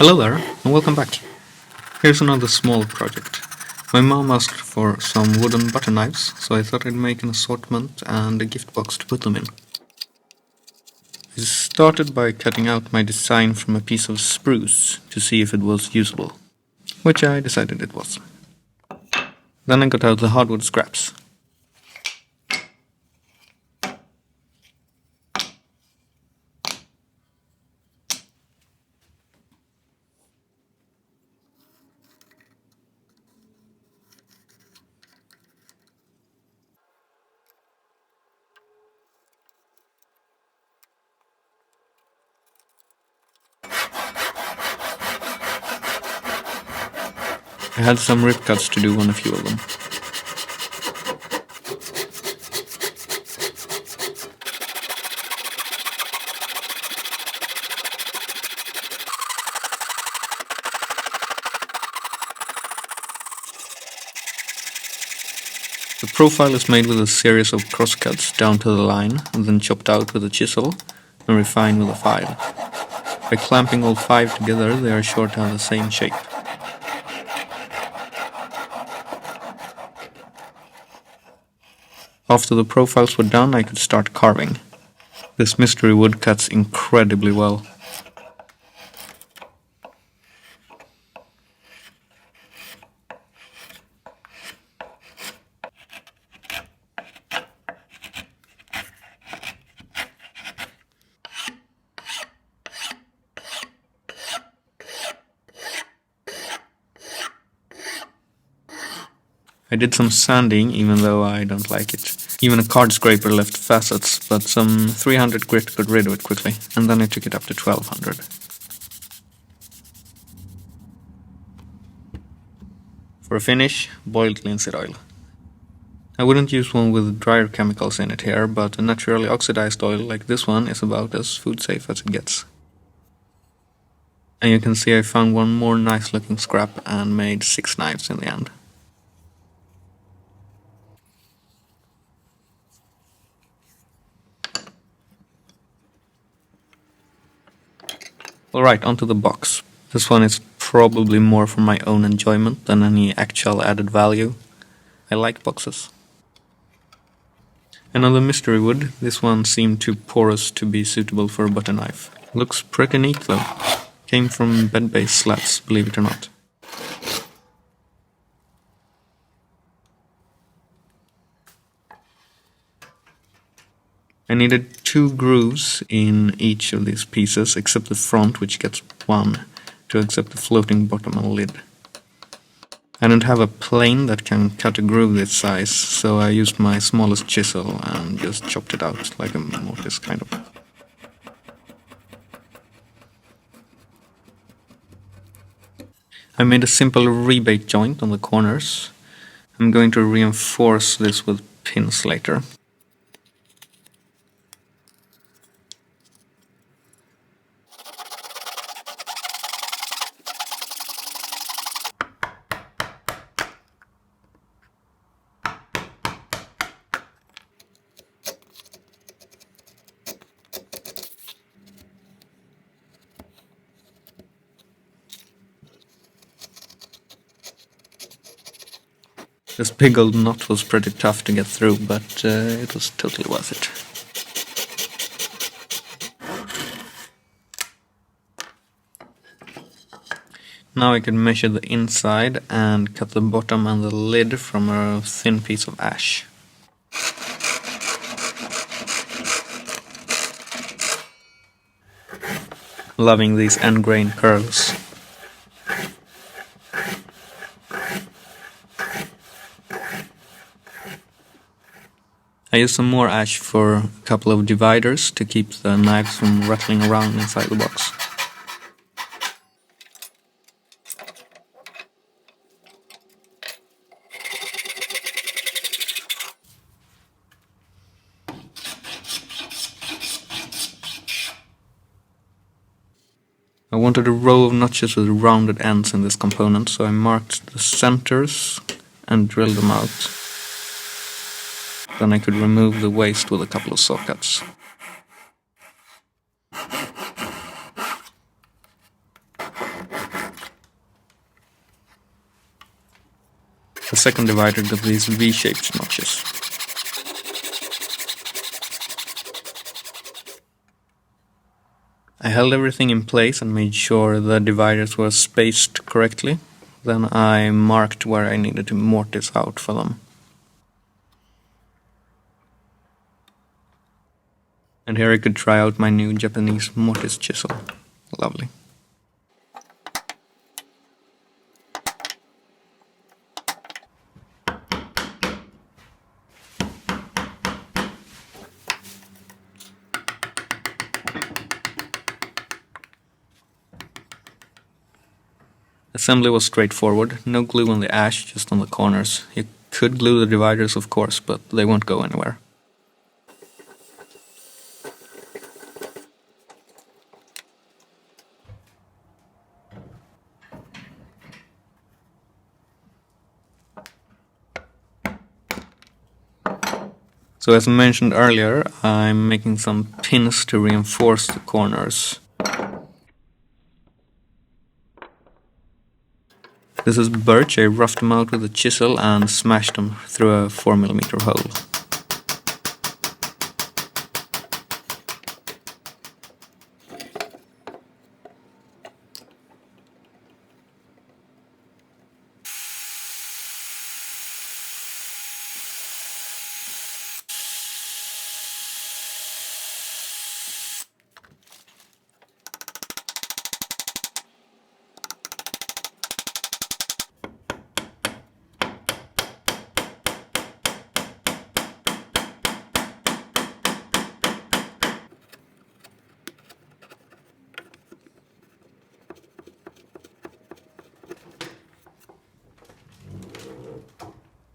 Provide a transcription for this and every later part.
Hello there, and welcome back. Here's another small project. My mom asked for some wooden butter knives, so I thought I'd make an assortment and a gift box to put them in. I started by cutting out my design from a piece of spruce to see if it was usable, which I decided it was. Then I got out the hardwood scraps. I had some rip cuts to do on a few of them. The profile is made with a series of crosscuts down to the line and then chopped out with a chisel and refined with a file. By clamping all 5 together, they are sure to have the same shape. After the profiles were done, I could start carving. This mystery wood cuts incredibly well. I did some sanding, even though I don't like it. Even a card scraper left facets, but some 300 grit got rid of it quickly, and then I took it up to 1200. For a finish, boiled linseed oil. I wouldn't use one with drier chemicals in it here, but a naturally oxidized oil like this one is about as food safe as it gets. And you can see I found one more nice looking scrap and made 6 knives in the end. Alright, onto the box. This one is probably more for my own enjoyment than any actual added value. I like boxes. Another mystery wood. This one seemed too porous to be suitable for a butter knife. Looks pretty neat though. Came from bed base slats, believe it or not. I needed 2 grooves in each of these pieces, except the front, which gets 1, to accept the floating bottom and lid. I don't have a plane that can cut a groove this size, so I used my smallest chisel and just chopped it out like a mortise, kind of. I made a simple rebate joint on the corners. I'm going to reinforce this with pins later. This big old knot was pretty tough to get through, but it was totally worth it. Now I can measure the inside and cut the bottom and the lid from a thin piece of ash. Loving these end grain curls. I used some more ash for a couple of dividers to keep the knives from rattling around inside the box. I wanted a row of notches with rounded ends in this component, so I marked the centers and drilled them out. Then I could remove the waste with a couple of saw cuts. The second divider got these V-shaped notches. I held everything in place and made sure the dividers were spaced correctly. Then I marked where I needed to mortise out for them. And here I could try out my new Japanese mortise chisel. Lovely. Assembly was straightforward, no glue on the ash, just on the corners. You could glue the dividers, of course, but they won't go anywhere. So as I mentioned earlier, I'm making some pins to reinforce the corners. This is birch. I roughed them out with a chisel and smashed them through a 4mm hole.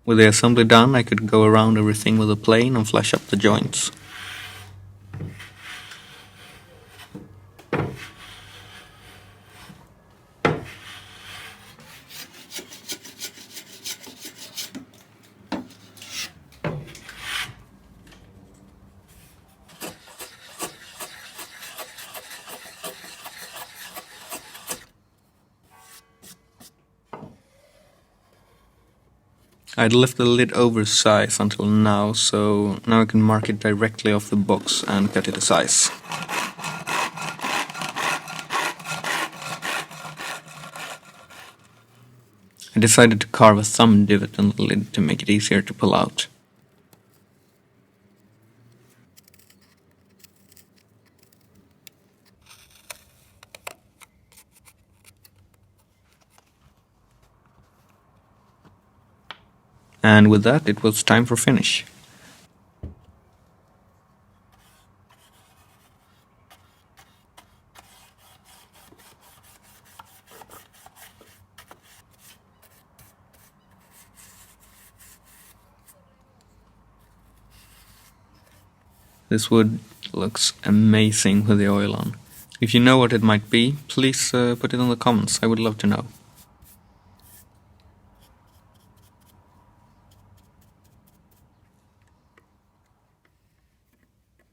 With the assembly done, I could go around everything with a plane and flash up the joints. I'd left the lid oversized until now, so now I can mark it directly off the box and cut it to size. I decided to carve a thumb divot in the lid to make it easier to pull out. And with that, it was time for finish. This wood looks amazing with the oil on. If you know what it might be, please put it in the comments. I would love to know.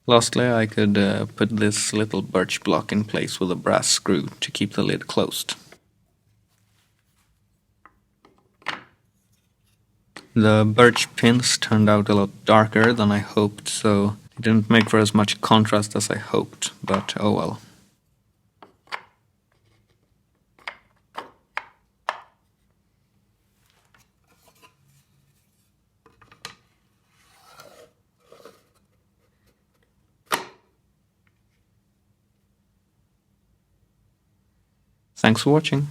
Lastly, I could put this little birch block in place with a brass screw to keep the lid closed. The birch pins turned out a lot darker than I hoped, so it didn't make for as much contrast as I hoped, but oh well. Thanks for watching.